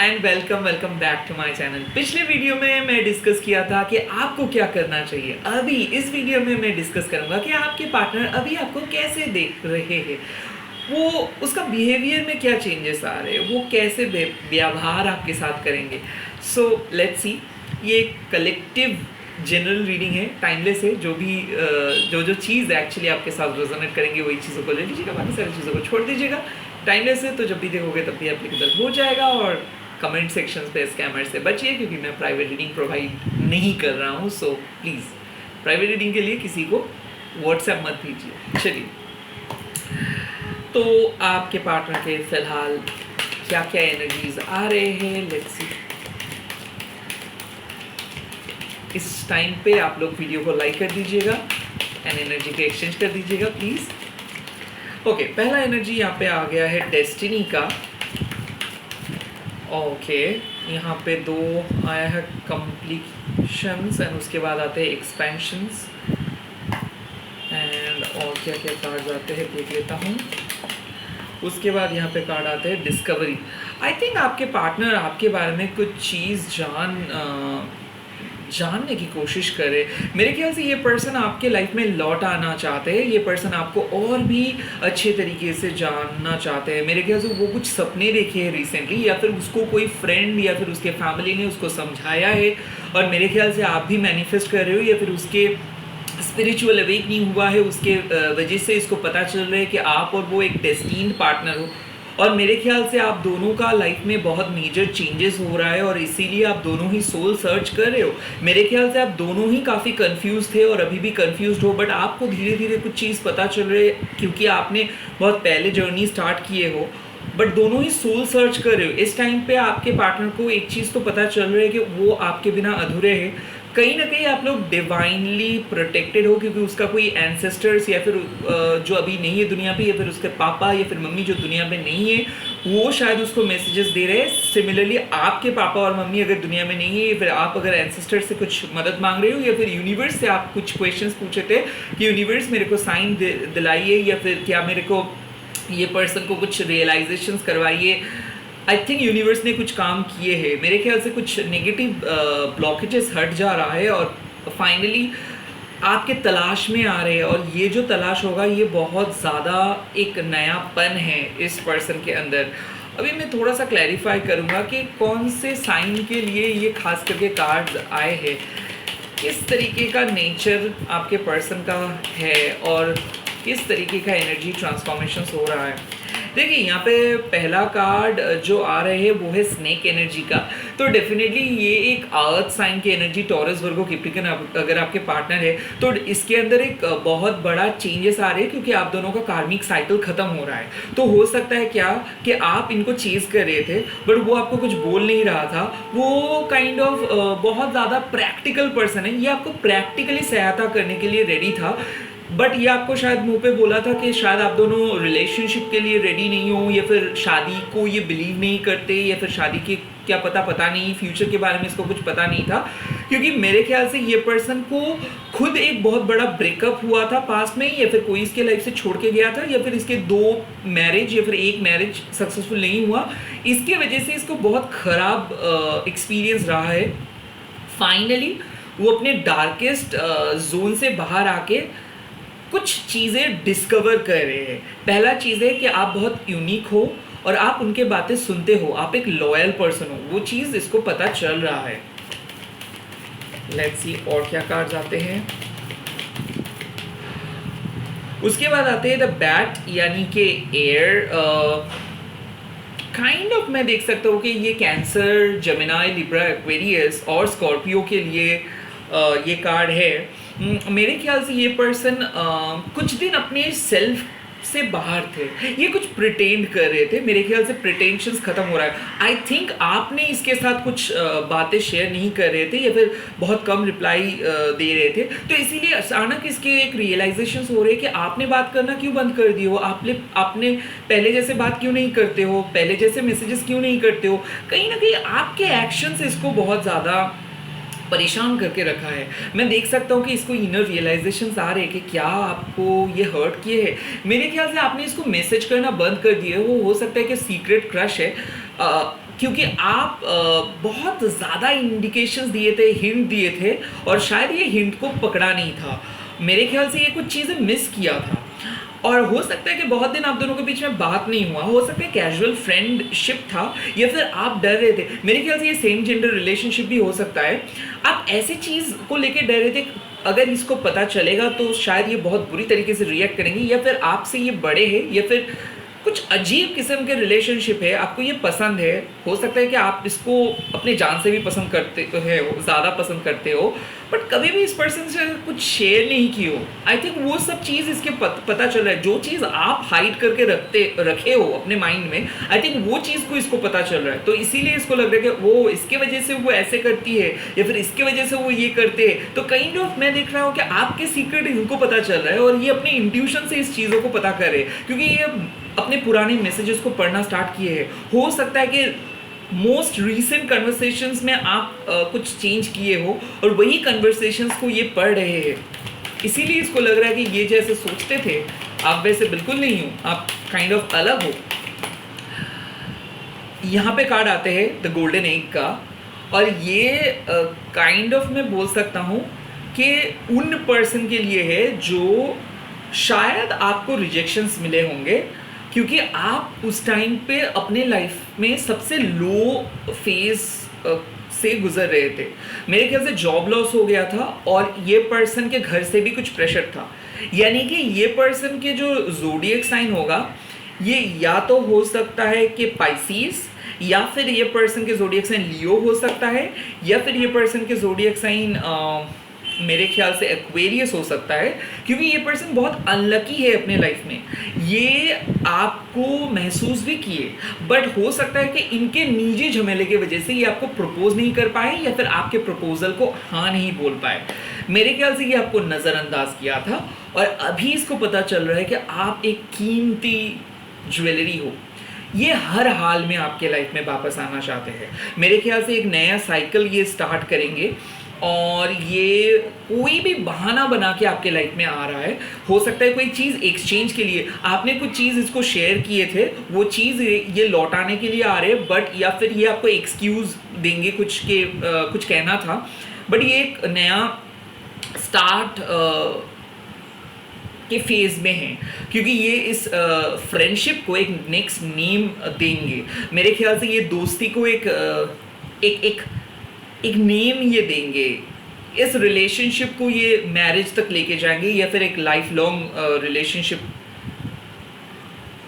And welcome back to my channel. पिछले video में मैं डिस्कस किया था कि आपको क्या करना चाहिए। अभी इस वीडियो में मैं डिस्कस करूंगा कि आपके पार्टनर अभी आपको कैसे देख रहे हैं, वो उसका बिहेवियर में क्या चेंजेस आ रहे हैं, वो कैसे व्यवहार आपके साथ करेंगे। So let's see. ये कलेक्टिव जनरल रीडिंग है, टाइमलेस है। जो भी जो चीज़ एक्चुअली आपके साथ रेजोनेट करेंगे वही चीज़ों को ले लीजिएगा, बाकी सारी चीज़ों को छोड़ दीजिएगा। टाइमलेस है तो जब भी देखोगे तब भी एप्लीकेबल हो जाएगा। और कमेंट सेक्शन पे स्कैमर से बचिए, क्योंकि मैं प्राइवेट रीडिंग प्रोवाइड नहीं कर रहा हूँ। सो प्लीज़ प्राइवेट रीडिंग के लिए किसी को व्हाट्सएप मत कीजिए। चलिए, तो आपके पार्टनर के फिलहाल क्या क्या एनर्जीज आ रहे हैं, लेट्स सी। इस टाइम पे आप लोग वीडियो को लाइक कर दीजिएगा एंड एनर्जी के एक्सचेंज कर दीजिएगा प्लीज़। ओके, पहला एनर्जी यहाँ पे आ गया है डेस्टिनी का। ओके, यहाँ पे दो आया है कंप्लीशंस एंड उसके बाद आते हैं एक्सपेंशंस एंड और क्या क्या कार्ड्स आते हैं देख लेता हूँ। उसके बाद यहाँ पे कार्ड आते हैं डिस्कवरी। आई थिंक आपके पार्टनर आपके बारे में कुछ चीज़ जानने की कोशिश करे। मेरे ख्याल से ये पर्सन आपके लाइफ में लौट आना चाहते हैं। ये पर्सन आपको और भी अच्छे तरीके से जानना चाहते हैं। मेरे ख्याल से वो कुछ सपने देखे हैं रिसेंटली, या फिर उसको कोई फ्रेंड या फिर उसके फैमिली ने उसको समझाया है, और मेरे ख्याल से आप भी मैनिफेस्ट कर रहे हो, या फिर उसके स्पिरिचुअल अवेकनिंग हुआ है, उसके वजह से इसको पता चल रहा है कि आप और वो एक डेस्टिन्ड पार्टनर हो। और मेरे ख्याल से आप दोनों का लाइफ में बहुत मेजर चेंजेस हो रहा है, और इसीलिए आप दोनों ही सोल सर्च कर रहे हो। मेरे ख्याल से आप दोनों ही काफ़ी कंफ्यूज थे और अभी भी कंफ्यूज हो, बट आपको धीरे धीरे कुछ चीज़ पता चल रही है, क्योंकि आपने बहुत पहले जर्नी स्टार्ट किए हो। बट दोनों ही सोल सर्च कर रहे हो। इस टाइम पे आपके पार्टनर को एक चीज़ तो पता चल रही है कि वो आपके बिना अधूरे हैं। कहीं ना कहीं आप लोग डिवाइनली प्रोटेक्टेड हो, क्योंकि उसका कोई एंसेस्टर्स या फिर जो अभी नहीं है दुनिया पे, या फिर उसके पापा या फिर मम्मी जो दुनिया पे नहीं है, वो शायद उसको मैसेजेस दे रहे हैं। सिमिलरली आपके पापा और मम्मी अगर दुनिया में नहीं है, या फिर आप अगर एंसेस्टर से कुछ मदद मांग रहे हो, या फिर यूनिवर्स से आप कुछ क्वेश्चंस पूछे थे कि यूनिवर्स मेरे को साइन दिलाइए, या फिर क्या मेरे को ये पर्सन को कुछ रियलाइजेशंस करवाइए। आई थिंक यूनिवर्स ने कुछ काम किए हैं। मेरे ख्याल से कुछ नेगेटिव ब्लॉकेजेस हट जा रहा है, और फाइनली आपके तलाश में आ रहे हैं। और ये जो तलाश होगा ये बहुत ज़्यादा एक नयापन है इस पर्सन के अंदर। अभी मैं थोड़ा सा क्लैरिफाई करूँगा कि कौन से साइन के लिए ये खास करके कार्ड्स आए हैं, किस तरीके का नेचर आपके पर्सन का है, और किस तरीके का एनर्जी ट्रांसफॉर्मेशन हो रहा है। देखिए, यहाँ पे पहला कार्ड जो आ रहे हैं वो है स्नेक एनर्जी का। तो डेफिनेटली ये एक अर्थ साइन की एनर्जी, टॉरस वर्गो कैप्रिकॉर्न अगर आपके पार्टनर है तो इसके अंदर एक बहुत बड़ा चेंजेस आ रहे हैं, क्योंकि आप दोनों का कार्मिक साइकिल खत्म हो रहा है। तो हो सकता है क्या कि आप इनको चेज कर रहे थे, बट वो आपको कुछ बोल नहीं रहा था। वो काइंड ऑफ बहुत ज़्यादा प्रैक्टिकल पर्सन है, ये आपको प्रैक्टिकली सहायता करने के लिए रेडी था। बट ये आपको शायद मुंह पे बोला था कि शायद आप दोनों रिलेशनशिप के लिए रेडी नहीं हो, या फिर शादी को ये बिलीव नहीं करते, या फिर शादी के क्या पता नहीं, फ्यूचर के बारे में इसको कुछ पता नहीं था। क्योंकि मेरे ख्याल से ये पर्सन को खुद एक बहुत बड़ा ब्रेकअप हुआ था पास्ट में, या फिर कोई इसके लाइफ से छोड़ के गया था, या फिर इसके दो मैरिज या फिर एक मैरिज सक्सेसफुल नहीं हुआ। इसके वजह से इसको बहुत ख़राब एक्सपीरियंस रहा है। फाइनली वो अपने डार्केस्ट जोन से बाहर आके कुछ चीज़ें डिस्कवर कर रहे हैं। पहला चीज़ है कि आप बहुत यूनिक हो और आप उनके बातें सुनते हो, आप एक लॉयल पर्सन हो, वो चीज़ इसको पता चल रहा है। लेट्स सी और क्या कार्ड्स आते हैं। उसके बाद आते हैं द बैट, यानी कि एयर काइंड ऑफ मैं देख सकता हूँ कि ये कैंसर, जेमिनी, लिब्रा, एक्वेरियस और स्कॉर्पियो के लिए ये कार्ड है। मेरे ख्याल से ये पर्सन कुछ दिन अपने सेल्फ से बाहर थे, ये कुछ प्रिटेंड कर रहे थे। मेरे ख्याल से प्रिटेंशंस खत्म हो रहा है। आई थिंक आपने इसके साथ कुछ बातें शेयर नहीं कर रहे थे, या फिर बहुत कम रिप्लाई दे रहे थे। तो इसीलिए अचानक इसके एक रियलाइजेशंस हो रहे हैं कि आपने बात करना क्यों बंद कर दी हो, आपने पहले जैसे बात क्यों नहीं करते हो, पहले जैसे मैसेजेस क्यों नहीं करते हो। कहीं ना कहीं आपके एक्शंस इसको बहुत ज़्यादा परेशान करके रखा है। मैं देख सकता हूँ कि इसको इनर रियलाइजेशंस आ रहे हैं कि क्या आपको ये हर्ट किए है। मेरे ख्याल से आपने इसको मैसेज करना बंद कर दिए। वो हो सकता है कि सीक्रेट क्रश है, क्योंकि आप बहुत ज़्यादा इंडिकेशंस दिए थे, हिंट दिए थे, और शायद ये हिंट को पकड़ा नहीं था। मेरे ख्याल से ये कुछ चीज़ें मिस किया था। और हो सकता है कि बहुत दिन आप दोनों के बीच में बात नहीं हुआ, हो सकता है कैजुअल फ्रेंडशिप था, या फिर आप डर रहे थे। मेरे ख्याल से ये सेम जेंडर रिलेशनशिप भी हो सकता है। आप ऐसी चीज़ को लेके डर रहे थे, अगर इसको पता चलेगा तो शायद ये बहुत बुरी तरीके से रिएक्ट करेंगे, या फिर आपसे ये बड़े हैं, या फिर कुछ अजीब किस्म के रिलेशनशिप है, आपको ये पसंद है। हो सकता है कि आप इसको अपने जान से भी पसंद करते है, ज़्यादा पसंद करते हो, बट कभी भी इस पर्सन से कुछ शेयर नहीं की हो। आई थिंक वो सब चीज़ इसके पता चल रहा है। जो चीज़ आप हाइड करके रखे हो अपने माइंड में, आई थिंक वो चीज़ को इसको पता चल रहा है। तो इसीलिए इसको लग रहा है कि वो इसके वजह से वो ऐसे करती है, या फिर इसके वजह से वो ये करते हैं। तो काइंड ऑफ मैं देख रहा हूँ कि आपके सीक्रेट इनको पता चल रहा है, और ये अपने इंट्यूशन से इस चीज़ों को पता कर रहे हैं, क्योंकि ये अपने पुराने मैसेजेस को पढ़ना स्टार्ट किए हैं। हो सकता है कि मोस्ट रीसेंट कन्वर्सेशंस में आप कुछ चेंज किए हो, और वही कन्वर्सेशंस को ये पढ़ रहे हैं। इसीलिए इसको लग रहा है कि ये जैसे सोचते थे आप वैसे बिल्कुल नहीं हो, आप काइंड ऑफ अलग हो। यहाँ पे कार्ड आते हैं द गोल्डन एग का, और ये काइंड ऑफ मैं बोल सकता हूँ कि उन पर्सन के लिए है जो शायद आपको रिजेक्शंस मिले होंगे, क्योंकि आप उस टाइम पे अपने लाइफ में सबसे लो फेज से गुजर रहे थे। मेरे ख्याल से जॉब लॉस हो गया था, और ये पर्सन के घर से भी कुछ प्रेशर था। यानी कि ये पर्सन के जो ज़ोडिएक साइन होगा, ये या तो हो सकता है कि पाइसिस, या फिर ये पर्सन के ज़ोडिएक साइन लियो हो सकता है, या फिर ये पर्सन के ज़ोडिएक साइन मेरे ख्याल से एक्वेरियस हो सकता है, क्योंकि ये पर्सन बहुत अनलकी है अपने लाइफ में। ये आपको महसूस भी किए, बट हो सकता है कि इनके निजी झमेले की वजह से ये आपको प्रपोज नहीं कर पाए, या फिर आपके प्रपोजल को हाँ नहीं बोल पाए। मेरे ख्याल से ये आपको नज़रअंदाज किया था, और अभी इसको पता चल रहा है कि आप एक कीमती ज्वेलरी हो। ये हर हाल में आपके लाइफ में वापस आना चाहते हैं। मेरे ख्याल से एक नया साइकिल ये स्टार्ट करेंगे, और ये कोई भी बहाना बना के आपके लाइफ में आ रहा है। हो सकता है कोई चीज़ एक्सचेंज के लिए, आपने कुछ चीज़ इसको शेयर किए थे, वो चीज़ ये लौटाने के लिए आ रहे हैं, बट या फिर ये आपको एक्सक्यूज़ देंगे कुछ कहना था, बट ये एक नया स्टार्ट के फेज में हैं, क्योंकि ये इस फ्रेंडशिप को एक नेक्स्ट नेम देंगे। मेरे ख्याल से ये दोस्ती को एक नेम ये देंगे। इस रिलेशनशिप को ये मैरिज तक लेके जाएंगे, या फिर एक लाइफ लॉन्ग रिलेशनशिप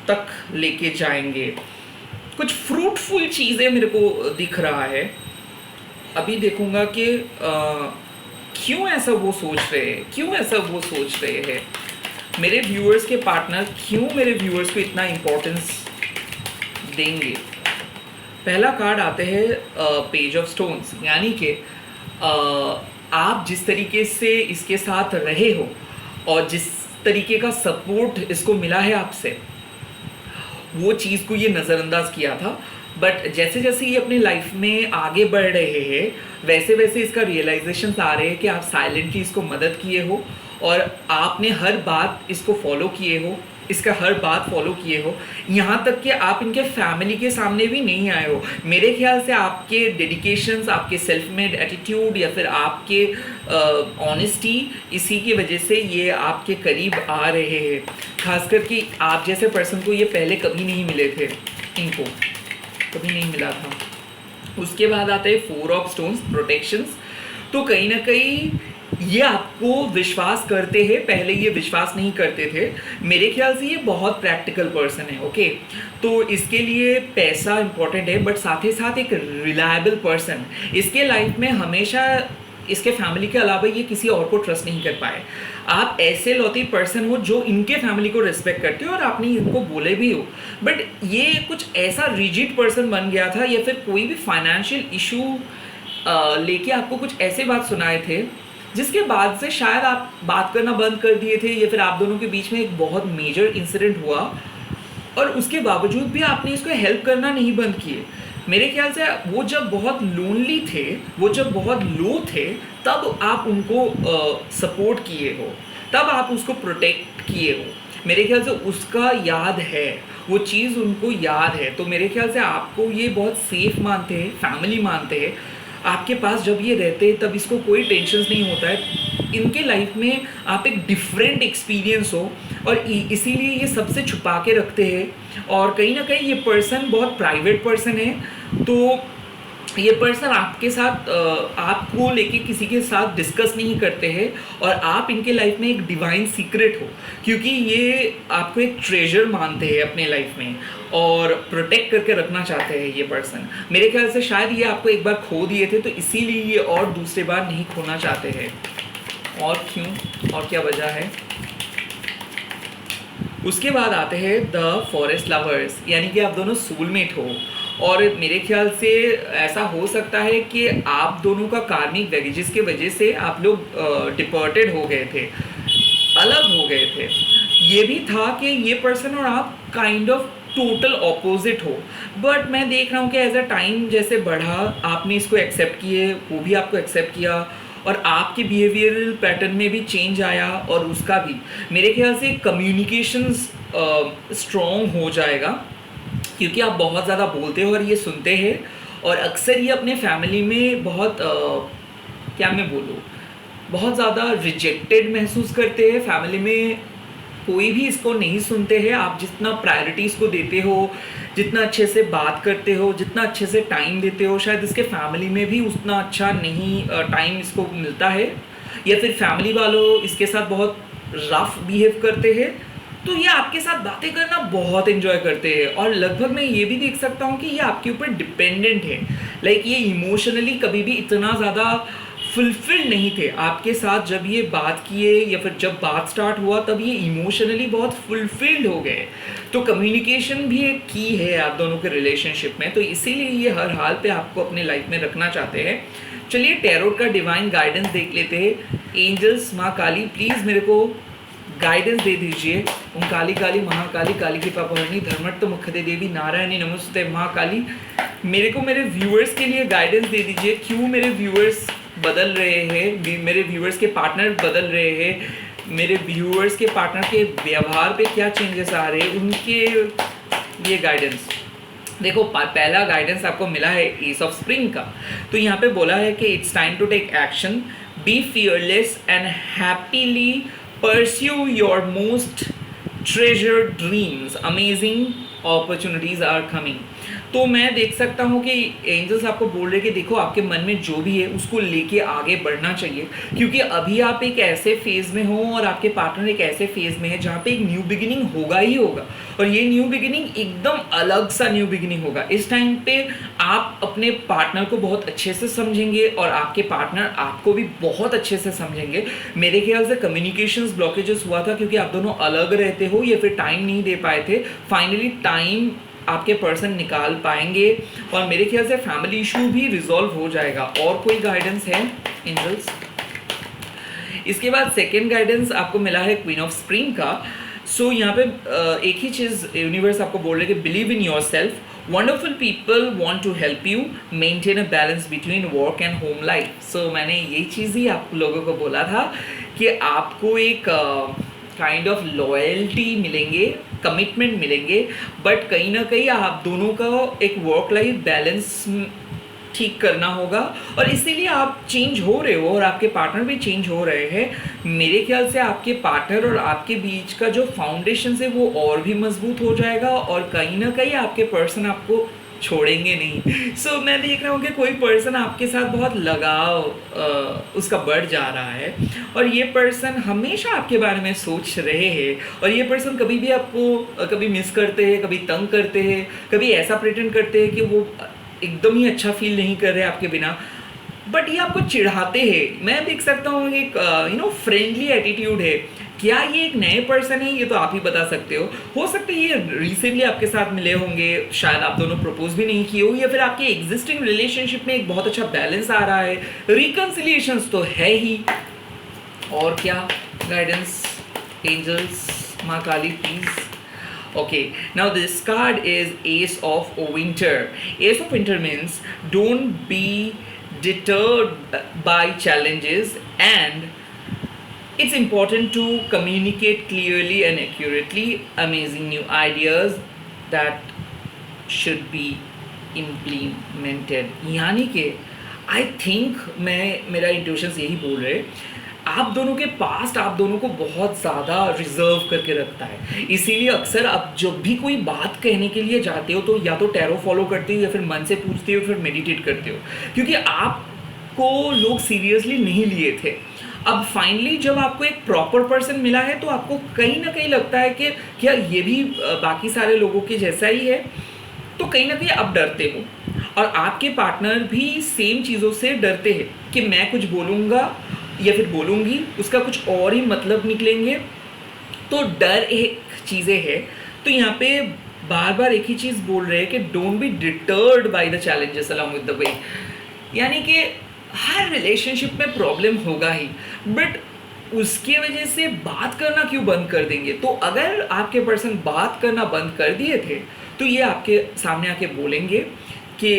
तक लेके जाएंगे। कुछ फ्रूटफुल चीज़ें मेरे को दिख रहा है। अभी देखूंगा कि क्यों ऐसा वो सोच रहे हैं, मेरे व्यूअर्स के पार्टनर क्यों मेरे व्यूअर्स को इतना इम्पोर्टेंस देंगे। पहला कार्ड आते हैं पेज ऑफ स्टोन्स, यानी कि आप जिस तरीके से इसके साथ रहे हो, और जिस तरीके का सपोर्ट इसको मिला है आपसे, वो चीज़ को ये नज़रअंदाज किया था। बट जैसे जैसे ये अपनी लाइफ में आगे बढ़ रहे हैं, वैसे वैसे इसका रियलाइजेशन आ रहे हैं कि आप साइलेंटली इसको मदद किए हो, और आपने हर बात इसको फॉलो किए हो, इसका हर बात फॉलो किए हो, यहाँ तक कि आप इनके फैमिली के सामने भी नहीं आए हो। मेरे ख्याल से आपके डेडिकेशंस, आपके सेल्फ मेड एटीट्यूड, या फिर आपके ऑनेस्टी, इसी की वजह से ये आपके करीब आ रहे हैं। खासकर कि आप जैसे पर्सन को ये पहले कभी नहीं मिले थे, इनको कभी नहीं मिला था। उसके बाद आते हैं 4 ऑफ स्टोन्स, प्रोटेक्शंस। तो कहीं ना कहीं ये आपको विश्वास करते हैं, पहले ये विश्वास नहीं करते थे। मेरे ख्याल से ये बहुत प्रैक्टिकल पर्सन है, ओके। तो इसके लिए पैसा इंपॉर्टेंट है, बट साथ ही साथ एक रिलायबल पर्सन। इसके लाइफ में हमेशा इसके फैमिली के अलावा ये किसी और को ट्रस्ट नहीं कर पाए। आप ऐसे लौती पर्सन हो जो इनके फैमिली को रिस्पेक्ट करते हो, और आपने इनको बोले भी हो, बट ये कुछ ऐसा रिजिड पर्सन बन गया था, या फिर कोई भी फाइनेंशियल इशू लेके आपको कुछ ऐसे बात सुनाए थे, जिसके बाद से शायद आप बात करना बंद कर दिए थे, या फिर आप दोनों के बीच में एक बहुत मेजर इंसिडेंट हुआ, और उसके बावजूद भी आपने इसको हेल्प करना नहीं बंद किए। मेरे ख्याल से वो जब बहुत लोनली थे, वो जब बहुत लो थे, तब आप उनको सपोर्ट किए हो, तब आप उसको प्रोटेक्ट किए हो। मेरे ख्याल से उसका याद है, वो चीज़ उनको याद है, तो मेरे ख्याल से आपको ये बहुत सेफ मानते हैं, फैमिली मानते हैं। आपके पास जब ये रहते हैं तब इसको कोई टेंशन नहीं होता है। इनके लाइफ में आप एक डिफरेंट एक्सपीरियंस हो, और इसीलिए ये सबसे छुपा के रखते हैं। और कहीं ना कहीं ये पर्सन बहुत प्राइवेट पर्सन है, तो ये पर्सन आपके साथ आपको लेके किसी के साथ डिस्कस नहीं करते हैं, और आप इनके लाइफ में एक डिवाइन सीक्रेट हो, क्योंकि ये आपको एक ट्रेजर मानते हैं अपने लाइफ में, और प्रोटेक्ट करके रखना चाहते हैं ये पर्सन। मेरे ख्याल से शायद ये आपको एक बार खो दिए थे, तो इसीलिए ये और दूसरी बार नहीं खोना चाहते हैं। और क्यों, और क्या वजह है? उसके बाद आते हैं द फॉरेस्ट लवर्स, यानी कि आप दोनों सोलमेट हो। और मेरे ख्याल से ऐसा हो सकता है कि आप दोनों का कार्मिक बैगेजेस के वजह से आप लोग डिपोर्टेड हो गए थे, अलग हो गए थे। ये भी था कि ये पर्सन और आप काइंड ऑफ टोटल ऑपोजिट हो, बट मैं देख रहा हूँ कि एज अ टाइम जैसे बढ़ा, आपने इसको एक्सेप्ट किए, वो भी आपको एक्सेप्ट किया, और आपके बिहेवियरल पैटर्न में भी चेंज आया, और उसका भी मेरे ख्याल से कम्युनिकेशंस स्ट्रॉन्ग हो जाएगा, क्योंकि आप बहुत ज़्यादा बोलते हो और ये सुनते हैं। और अक्सर ये अपने फैमिली में बहुत क्या मैं बोलूँ, बहुत ज़्यादा रिजेक्टेड महसूस करते हैं। फैमिली में कोई भी इसको नहीं सुनते हैं। आप जितना प्रायोरिटीज़ को देते हो, जितना अच्छे से बात करते हो, जितना अच्छे से टाइम देते हो, शायद इसके फैमिली में भी उतना अच्छा नहीं टाइम इसको मिलता है, या फिर फैमिली वालों इसके साथ बहुत रफ बिहेव करते हैं। तो ये आपके साथ बातें करना बहुत एंजॉय करते हैं, और लगभग मैं ये भी देख सकता हूँ कि ये आपके ऊपर डिपेंडेंट है। लाइक ये इमोशनली कभी भी इतना ज़्यादा फुलफिल्ड नहीं थे आपके साथ। जब ये बात किए या फिर जब बात स्टार्ट हुआ, तब ये इमोशनली बहुत फुलफिल्ड हो गए। तो कम्युनिकेशन भी एक की है आप दोनों के रिलेशनशिप में, तो इसीलिए ये हर हाल पे आपको अपने लाइफ में रखना चाहते हैं। चलिए टैरोट का डिवाइन गाइडेंस देख लेते हैं। एंजल्स, माँ काली, प्लीज़ मेरे को गाइडेंस दे दीजिए। ओम काली काली महाकाली, काली की पापहरणी, धर्मट्ट मुखदे देवी, नारायणी नमस्ते माँ काली। मेरे को मेरे व्यूअर्स के लिए गाइडेंस दे दीजिए। क्यों मेरे व्यूअर्स बदल रहे हैं, मेरे व्यूअर्स के पार्टनर बदल रहे हैं, मेरे व्यूअर्स के पार्टनर के व्यवहार पे क्या चेंजेस आ रहे हैं, उनके लिए गाइडेंस। देखो पहला गाइडेंस आपको मिला है एस ऑफ स्प्रिंग का। तो यहाँ पे बोला है कि it's time to take action, be fearless and happily pursue your most treasured dreams, amazing opportunities are coming। तो मैं देख सकता हूँ कि एंजल्स आपको बोल रहे हैं कि देखो आपके मन में जो भी है उसको लेके आगे बढ़ना चाहिए, क्योंकि अभी आप एक ऐसे फेज में हो और आपके पार्टनर एक ऐसे फेज में है जहाँ पे एक न्यू बिगिनिंग होगा ही होगा, और ये न्यू बिगिनिंग एकदम अलग सा न्यू बिगिनिंग होगा। इस टाइम पे आप अपने पार्टनर को बहुत अच्छे से समझेंगे और आपके पार्टनर आपको भी बहुत अच्छे से समझेंगे। मेरे ख्याल से कम्युनिकेशंस ब्लॉकेजेस हुआ था क्योंकि आप दोनों अलग रहते हो या फिर टाइम नहीं दे पाए थे। फाइनली टाइम आपके पर्सन निकाल पाएंगे, और मेरे ख्याल से फैमिली इशू भी रिजॉल्व हो जाएगा। और कोई गाइडेंस है एंजल्स? इसके बाद सेकेंड गाइडेंस आपको मिला है क्वीन ऑफ स्प्रिंग का। सो यहाँ पे एक ही चीज़ यूनिवर्स आपको बोल रहे हैं कि believe in yourself, wonderful people want to help you maintain a balance between work and home life. So मैंने यही चीज़ ही आप लोगों को बोला था कि आपको एक काइंड ऑफ लॉयल्टी मिलेंगे, कमिटमेंट मिलेंगे, बट कहीं ना कहीं आप दोनों का एक वर्क लाइफ बैलेंस ठीक करना होगा, और इसीलिए आप चेंज हो रहे हो और आपके पार्टनर भी चेंज हो रहे हैं। मेरे ख्याल से आपके पार्टनर और आपके बीच का जो फाउंडेशन है वो और भी मजबूत हो जाएगा, और कहीं ना कहीं आपके पर्सन आपको छोड़ेंगे नहीं। सो मैं देख रहा हूँ कि कोई पर्सन आपके साथ बहुत लगाव उसका बढ़ जा रहा है, और ये पर्सन हमेशा आपके बारे में सोच रहे हैं, और ये पर्सन कभी भी आपको कभी मिस करते हैं, कभी तंग करते हैं, कभी ऐसा प्रिटेंड करते हैं कि वो एकदम ही अच्छा फील नहीं कर रहे आपके बिना, बट ये आपको चिढ़ाते हैं। मैं देख सकता हूँ एक फ्रेंडली एटीट्यूड है। क्या ये एक नए पर्सन है, ये तो आप ही बता सकते हो सकता है ये रिसेंटली आपके साथ मिले होंगे, शायद आप दोनों प्रपोज भी नहीं किए हो, या फिर आपके एग्जिस्टिंग रिलेशनशिप में एक बहुत अच्छा बैलेंस आ रहा है, रिकंसिलिएशंस तो है ही। और क्या गाइडेंस एंजल्स, माँ काली please. Okay, now this card is Ace of Winter. Ace of Winter means don't be deterred by challenges, and It's important to communicate clearly and accurately, amazing new ideas that should be implemented. यानी कि I think मेरा intuitions यही बोल रहे, आप दोनों के past आप दोनों को बहुत ज़्यादा रिजर्व करके रखता है। इसीलिए अक्सर आप जब भी कोई बात कहने के लिए जाते हो तो या तो टैरो फॉलो करते हो या फिर मन से पूछते हो, फिर मेडिटेट करते हो, क्योंकि आपको लोग सीरियसली नहीं लिए थे। अब फाइनली जब आपको एक प्रॉपर पर्सन मिला है तो आपको कहीं ना कहीं लगता है कि क्या ये भी बाकी सारे लोगों के जैसा ही है, तो कहीं ना कहीं आप डरते हो और आपके पार्टनर भी सेम चीज़ों से डरते हैं कि मैं कुछ बोलूँगा या फिर बोलूँगी उसका कुछ और ही मतलब निकलेंगे। तो डर एक चीज़ें है। तो यहाँ पे बार बार एक ही चीज़ बोल रहे हैं कि don't be deterred by the challenges along with the way. यानी कि हर रिलेशनशिप में प्रॉब्लम होगा ही, बट उसकी वजह से बात करना क्यों बंद कर देंगे? तो अगर आपके पर्सन बात करना बंद कर दिए थे तो ये आपके सामने आके बोलेंगे कि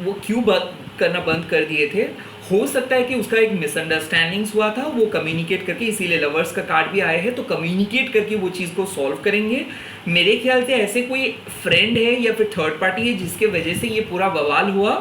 वो क्यों बात करना बंद कर दिए थे। हो सकता है कि उसका एक मिसअंडरस्टैंडिंग्स हुआ था, वो कम्युनिकेट करके, इसीलिए लवर्स का कार्ड भी आया है, तो कम्युनिकेट करके वो चीज़ को सॉल्व करेंगे। मेरे ख्याल से ऐसे कोई फ्रेंड है या फिर थर्ड पार्टी है जिसके वजह से ये पूरा बवाल हुआ,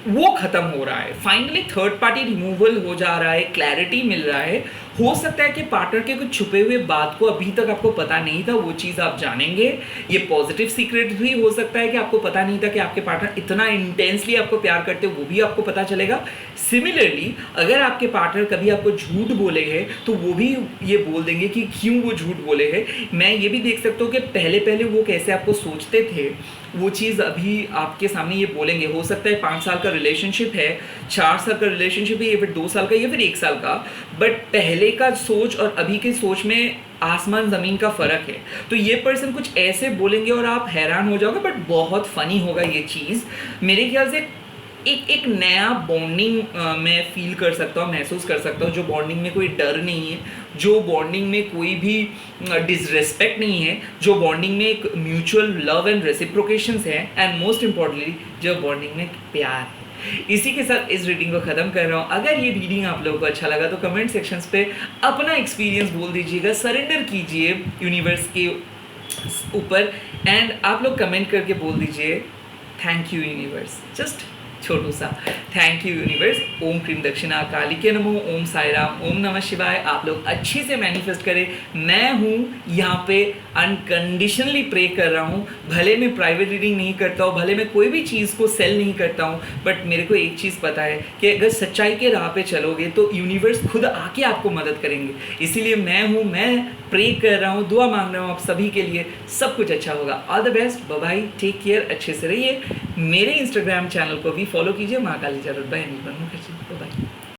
वो खत्म हो रहा है। फाइनली थर्ड पार्टी रिमूवल हो जा रहा है, क्लैरिटी मिल रहा है। हो सकता है कि पार्टनर के कुछ छुपे हुए बात को अभी तक आपको पता नहीं था, वो चीज़ आप जानेंगे। ये पॉजिटिव सीक्रेट भी हो सकता है कि आपको पता नहीं था कि आपके पार्टनर इतना इंटेंसली आपको प्यार करते, वो भी आपको पता चलेगा। सिमिलरली अगर आपके पार्टनर कभी आपको झूठ बोले हैं तो वो भी ये बोल देंगे कि क्यों वो झूठ बोले हैं। मैं ये भी देख सकता हूँ कि पहले पहले वो कैसे आपको सोचते थे, वो चीज़ अभी आपके सामने ये बोलेंगे। हो सकता है 5 साल का रिलेशनशिप है, 4 साल का रिलेशनशिप है, या फिर 2 साल का या फिर 1 साल का, बट पहले का सोच और अभी की सोच में आसमान ज़मीन का फ़र्क है। तो ये पर्सन कुछ ऐसे बोलेंगे और आप हैरान हो जाओगे, बट बहुत फ़नी होगा ये चीज़। मेरे ख्याल से एक नया बॉन्डिंग मैं फील कर सकता हूँ, महसूस कर सकता हूँ, जो बॉन्डिंग में कोई डर नहीं है, जो बॉन्डिंग में कोई भी डिसरेस्पेक्ट नहीं है, जो बॉन्डिंग में एक म्यूचुअल लव एंड रेसिप्रोकेशंस है, एंड मोस्ट इम्पॉर्टेंटली जो बॉन्डिंग में प्यार है। इसी के साथ इस रीडिंग को ख़त्म कर रहा हूँ। अगर ये रीडिंग आप लोगों को अच्छा लगा तो कमेंट सेक्शंस पे अपना एक्सपीरियंस बोल दीजिएगा, सरेंडर कीजिए यूनिवर्स के ऊपर, एंड आप लोग कमेंट करके बोल दीजिए थैंक यू यूनिवर्स। जस्ट छोटू सा थैंक यू यूनिवर्स। ओम क्रीम दक्षिणा काली के नमो, ओम साई राम, ओम नमः शिवाय। आप लोग अच्छे से मैनिफेस्ट करें। मैं हूँ यहाँ पे अनकंडीशनली प्रे कर रहा हूँ। भले मैं प्राइवेट रीडिंग नहीं करता हूँ, भले मैं कोई भी चीज़ को सेल नहीं करता हूँ, बट मेरे को एक चीज़ पता है कि अगर सच्चाई के राह पे चलोगे तो यूनिवर्स खुद आके आपको मदद करेंगे। इसीलिए मैं प्रे कर रहा हूँ, दुआ मांग रहा हूँ आप सभी के लिए, सब कुछ अच्छा होगा। All the best, bye bye, take care, अच्छे से रहिए। मेरे इंस्टाग्राम चैनल को भी फॉलो कीजिए, महाकाली जरूर बाय। बाय।